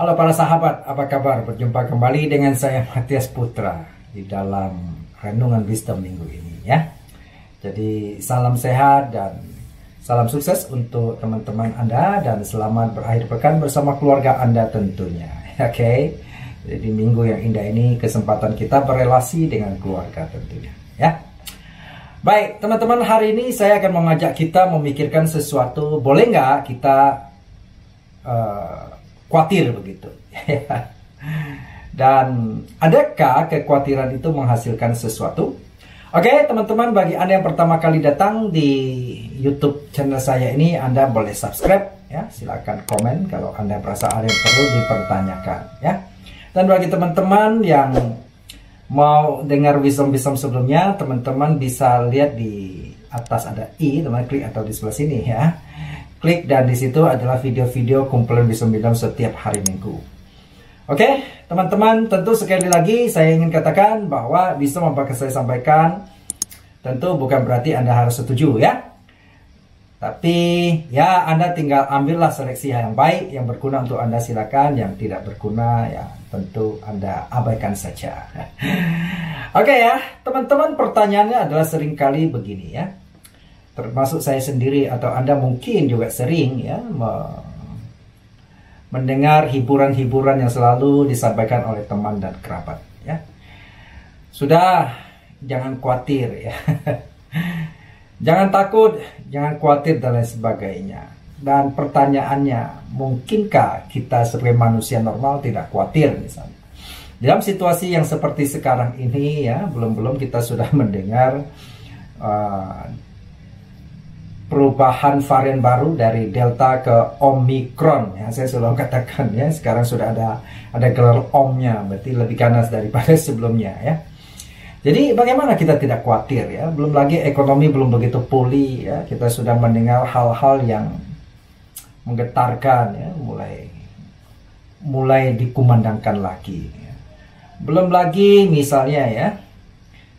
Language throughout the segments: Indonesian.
Halo para sahabat, apa kabar? Berjumpa kembali dengan saya Matias Putra di dalam Renungan Wisdom minggu ini ya. Jadi salam sehat dan salam sukses untuk teman-teman Anda dan selamat berakhir pekan bersama keluarga Anda tentunya. Oke. Jadi minggu yang indah ini kesempatan kita berelasi dengan keluarga tentunya ya. Baik, teman-teman, hari ini saya akan mengajak kita memikirkan sesuatu. Boleh nggak kita khawatir begitu? Dan adakah kekhawatiran itu menghasilkan sesuatu? Oke, teman-teman, bagi Anda yang pertama kali datang di YouTube channel saya ini, Anda boleh subscribe ya. Silakan komen kalau Anda merasa ada yang perlu dipertanyakan ya. Dan bagi teman-teman yang mau dengar wisdom-wisdom sebelumnya, teman-teman bisa lihat di atas ada i, teman klik atau di sebelah sini ya. Klik dan di situ adalah video-video kumpulan wisdom-wisdom setiap hari Minggu. Oke, teman-teman, tentu sekali lagi saya ingin katakan bahwa wisdom apa yang saya sampaikan tentu bukan berarti Anda harus setuju ya. Tapi ya Anda tinggal ambillah seleksi yang baik, yang berguna untuk Anda silakan, yang tidak berguna ya tentu Anda abaikan saja. Oke ya, teman-teman, pertanyaannya adalah seringkali begini ya. Termasuk saya sendiri atau Anda mungkin juga sering ya mendengar hiburan-hiburan yang selalu disampaikan oleh teman dan kerabat ya. Sudah, jangan khawatir ya. Jangan takut, jangan khawatir dan lain sebagainya. Dan pertanyaannya, mungkinkah kita sebagai manusia normal tidak khawatir misalnya? Dalam situasi yang seperti sekarang ini ya, belum kita sudah mendengar perubahan varian baru dari Delta ke Omicron ya. Saya selalu katakan ya, sekarang sudah ada gelar Om-nya, berarti lebih ganas daripada sebelumnya ya. Jadi bagaimana kita tidak khawatir ya? Belum lagi ekonomi belum begitu pulih ya. Kita sudah mendengar hal-hal yang menggetarkan ya, mulai dikumandangkan lagi ya. Belum lagi misalnya ya,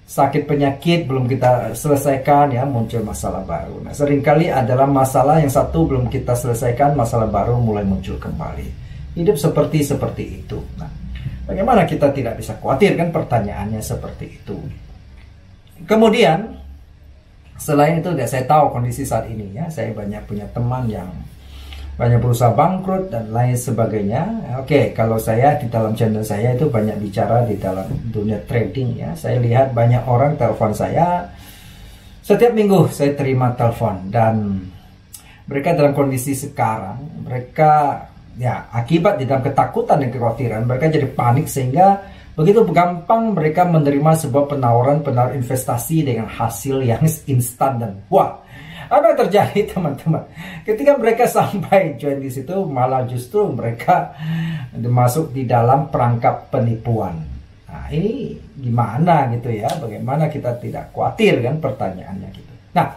sakit penyakit belum kita selesaikan ya, muncul masalah baru. Nah, seringkali adalah masalah yang satu belum kita selesaikan, masalah baru mulai muncul kembali. Hidup seperti itu. Nah, bagaimana kita tidak bisa khawatir kan, pertanyaannya seperti itu. Kemudian selain itu, saya tahu kondisi saat ini ya, saya banyak punya teman yang banyak berusaha bangkrut dan lain sebagainya. Oke, kalau saya di dalam channel saya itu banyak bicara di dalam dunia trading ya. Saya lihat banyak orang telepon saya. Setiap minggu saya terima telepon dan mereka dalam kondisi sekarang, mereka ya akibat di dalam ketakutan dan kekhawatiran, mereka jadi panik sehingga begitu gampang mereka menerima sebuah penawaran investasi dengan hasil yang instan dan wah. Apa yang terjadi teman-teman? Ketika mereka sampai join di situ, malah justru mereka masuk di dalam perangkap penipuan. Nah, ini gimana gitu ya? Bagaimana kita tidak khawatir kan, pertanyaannya gitu. Nah,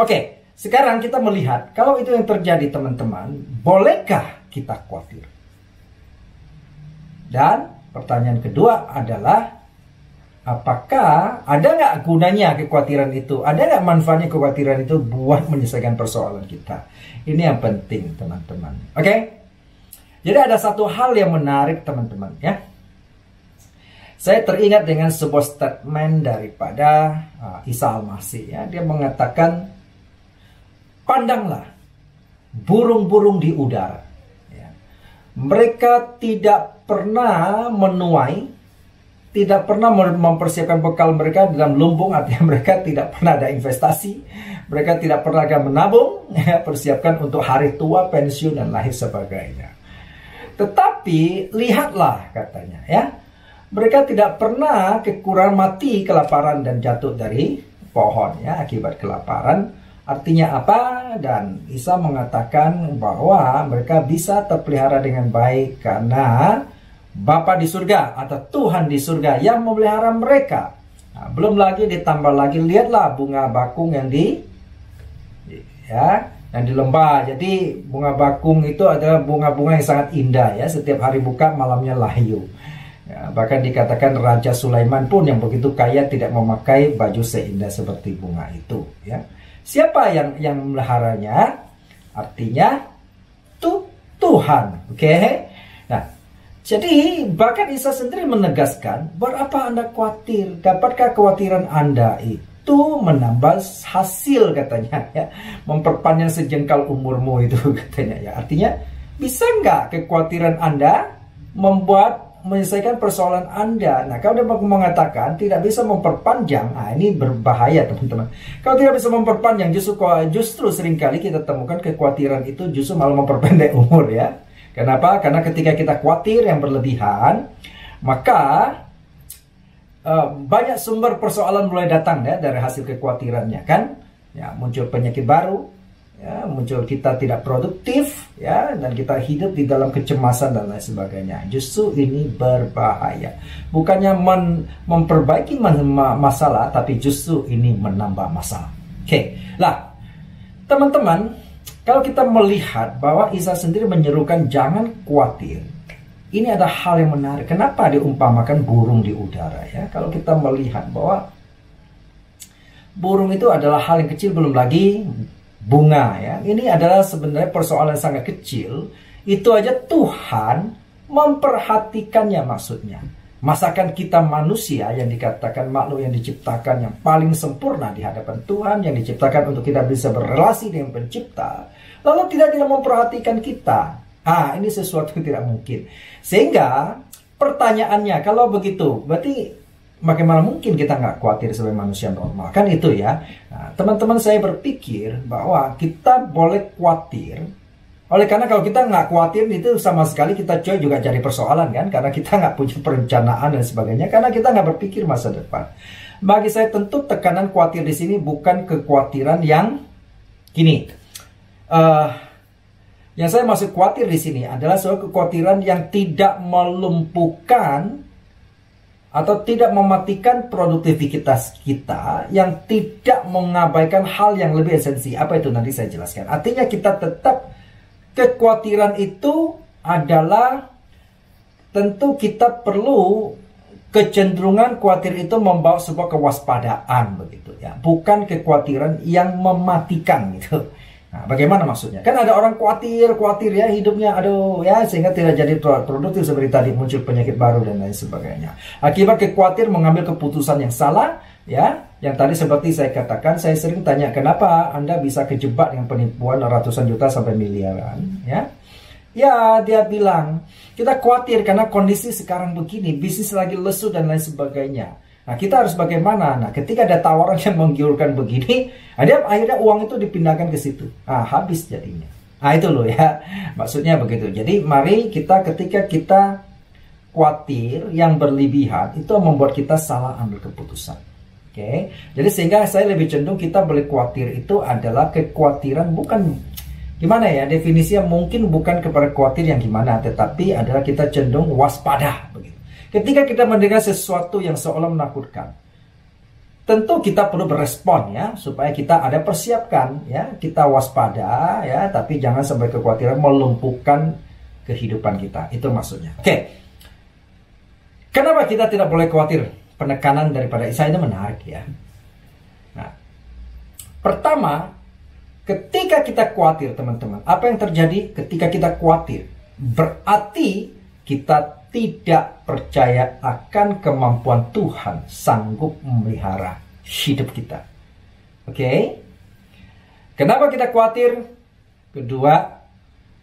oke. Sekarang kita melihat kalau itu yang terjadi teman-teman, bolehkah kita khawatir? Dan pertanyaan kedua adalah, apakah ada nggak gunanya kekhawatiran itu? Ada nggak manfaatnya kekhawatiran itu buat menyelesaikan persoalan kita? Ini yang penting teman-teman. Oke? Jadi ada satu hal yang menarik teman-teman ya. Saya teringat dengan sebuah statement daripada Isa Al-Masih ya. Dia mengatakan, pandanglah burung-burung di udara. Ya. Mereka tidak pernah menuai, tidak pernah mempersiapkan bekal mereka dalam lumbung, artinya mereka tidak pernah ada investasi, mereka tidak pernah menabung, ya, persiapkan untuk hari tua, pensiun dan lain sebagainya. Tetapi lihatlah katanya ya, mereka tidak pernah kekurangan, mati kelaparan dan jatuh dari pohon ya akibat kelaparan. Artinya apa? Dan Isa mengatakan bahwa mereka bisa terpelihara dengan baik karena Bapa di surga atau Tuhan di surga yang memelihara mereka. Nah, belum lagi ditambah lagi, lihatlah bunga bakung yang di lembah. Jadi bunga bakung itu adalah bunga-bunga yang sangat indah ya. Setiap hari buka, malamnya layu. Ya, bahkan dikatakan Raja Sulaiman pun yang begitu kaya tidak memakai baju seindah seperti bunga itu. Ya. Siapa yang memeliharanya? Artinya Tuhan. Oke. Nah, Jadi bahkan Isa sendiri menegaskan, buat apa Anda khawatir? Dapatkah kekhawatiran Anda itu menambah hasil, katanya ya, memperpanjang sejengkal umurmu itu, katanya ya. Artinya bisa nggak kekhawatiran Anda menyelesaikan persoalan Anda? Nah, kalau dia mengatakan tidak bisa memperpanjang, ini berbahaya teman-teman. Kalau tidak bisa memperpanjang, justru seringkali kita temukan kekhawatiran itu justru malah memperpendek umur ya. Kenapa? Karena ketika kita khawatir yang berlebihan, maka banyak sumber persoalan mulai datang ya dari hasil kekhawatirannya kan. Ya, muncul penyakit baru, ya, muncul kita tidak produktif, ya, dan kita hidup di dalam kecemasan dan lain sebagainya. Justru ini berbahaya. Bukannya memperbaiki masalah, tapi justru ini menambah masalah. Oke, lah teman-teman. Kalau kita melihat bahwa Isa sendiri menyerukan jangan khawatir, ini ada hal yang menarik. Kenapa diumpamakan burung di udara ya? Kalau kita melihat bahwa burung itu adalah hal yang kecil, belum lagi bunga ya. Ini adalah sebenarnya persoalan yang sangat kecil. Itu aja Tuhan memperhatikannya maksudnya. Masakan kita manusia yang dikatakan makhluk yang diciptakan yang paling sempurna di hadapan Tuhan, yang diciptakan untuk kita bisa berrelasi dengan pencipta, lalu tidak memperhatikan kita. Ini sesuatu yang tidak mungkin. Sehingga pertanyaannya, kalau begitu, berarti bagaimana mungkin kita nggak khawatir sebagai manusia normal? Kan itu ya. Nah, teman-teman, saya berpikir bahwa kita boleh khawatir. Oleh karena kalau kita nggak khawatir itu sama sekali kita juga jadi persoalan kan. Karena kita nggak punya perencanaan dan sebagainya. Karena kita nggak berpikir masa depan. Bagi saya tentu tekanan khawatir di sini bukan kekhawatiran yang gini. Yang saya maksud khawatir di sini adalah soal kekhawatiran yang tidak melumpuhkan atau tidak mematikan produktivitas kita, yang tidak mengabaikan hal yang lebih esensi. Apa itu nanti saya jelaskan. Artinya kita tetap, kekhawatiran itu adalah tentu kita perlu kecenderungan khawatir itu membawa sebuah kewaspadaan begitu ya, bukan kekhawatiran yang mematikan gitu. Nah, bagaimana maksudnya? Kan ada orang khawatir ya hidupnya, aduh ya, sehingga tidak jadi produktif seperti tadi, muncul penyakit baru dan lain sebagainya. Akibat khawatir mengambil keputusan yang salah ya, yang tadi seperti saya katakan, saya sering tanya kenapa Anda bisa kejebak dengan penipuan ratusan juta sampai miliaran ya. Ya, dia bilang kita khawatir karena kondisi sekarang begini, bisnis lagi lesu dan lain sebagainya. Nah, kita harus bagaimana? Nah, ketika ada tawaran yang menggiurkan begini, akhirnya uang itu dipindahkan ke situ. Habis jadinya. Itu loh ya. Maksudnya begitu. Jadi, mari ketika kita khawatir yang berlebihan, itu membuat kita salah ambil keputusan. Oke. Jadi, sehingga saya lebih cenderung kita boleh khawatir itu adalah kekhawatiran bukan, gimana ya, definisinya mungkin bukan kepada khawatir yang gimana, tetapi adalah kita cenderung waspada begitu. Ketika kita mendengar sesuatu yang seolah menakutkan, tentu kita perlu berespon ya, supaya kita ada persiapkan ya, kita waspada ya, tapi jangan sampai kekhawatiran melumpuhkan kehidupan kita. Itu maksudnya. Oke. Kenapa kita tidak boleh khawatir? Penekanan daripada Isa ini menarik ya. Nah, pertama, ketika kita khawatir teman-teman, apa yang terjadi ketika kita khawatir? Berarti kita tidak percaya akan kemampuan Tuhan sanggup memelihara hidup kita. Oke? Kenapa kita khawatir? Kedua,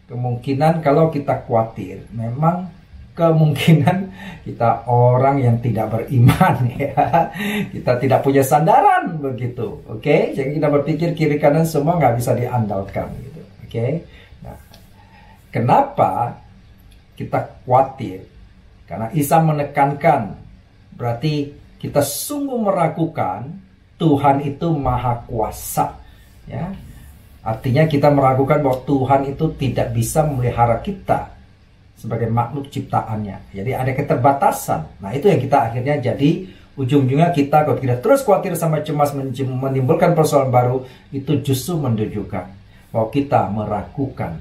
kemungkinan kalau kita khawatir, memang kemungkinan kita orang yang tidak beriman ya. Kita tidak punya sandaran begitu. Oke? Jadi kita berpikir kiri kanan semua nggak bisa diandalkan gitu. Oke? Nah, kenapa kita khawatir? Karena Isa menekankan, berarti kita sungguh meragukan Tuhan itu maha kuasa. Ya. Artinya kita meragukan bahwa Tuhan itu tidak bisa memelihara kita sebagai makhluk ciptaannya. Jadi ada keterbatasan. Nah, itu yang kita akhirnya jadi ujung-ujungnya kita kalau tidak terus khawatir sama cemas menimbulkan persoalan baru, itu justru menunjukkan bahwa kita meragukan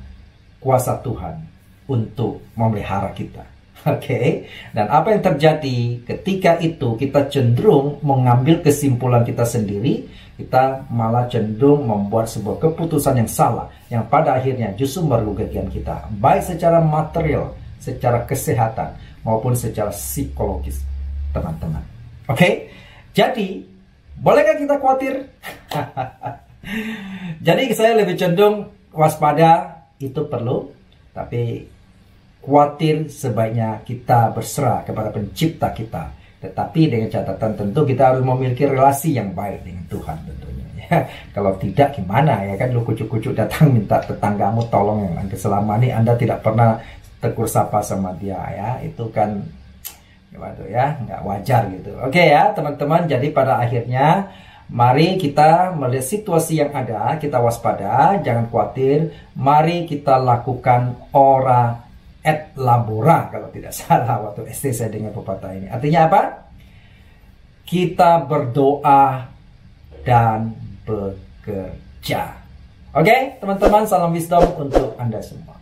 kuasa Tuhan untuk memelihara kita. Oke, dan apa yang terjadi ketika itu kita cenderung mengambil kesimpulan kita sendiri, kita malah cenderung membuat sebuah keputusan yang salah, yang pada akhirnya justru merugikan kita, baik secara material, secara kesehatan maupun secara psikologis, teman-teman. Oke? Jadi, bolehkah kita khawatir? Jadi saya lebih cenderung waspada itu perlu, tapi khawatir sebaiknya kita berserah kepada pencipta kita. Tetapi dengan catatan tentu kita harus memiliki relasi yang baik dengan Tuhan tentunya. Ya. Kalau tidak gimana ya kan, lu kucuk-kucuk datang minta tetanggamu tolong yang selama ini Anda tidak pernah tegur sapa sama dia ya, itu kan waduh ya, nggak wajar gitu. Oke ya teman-teman, jadi pada akhirnya mari kita melihat situasi yang ada, kita waspada, jangan khawatir. Mari kita lakukan ora et labora kalau tidak salah waktu SD saya dengar pepatah ini. Artinya apa? Kita berdoa dan bekerja. Oke teman-teman, salam wisdom untuk Anda semua.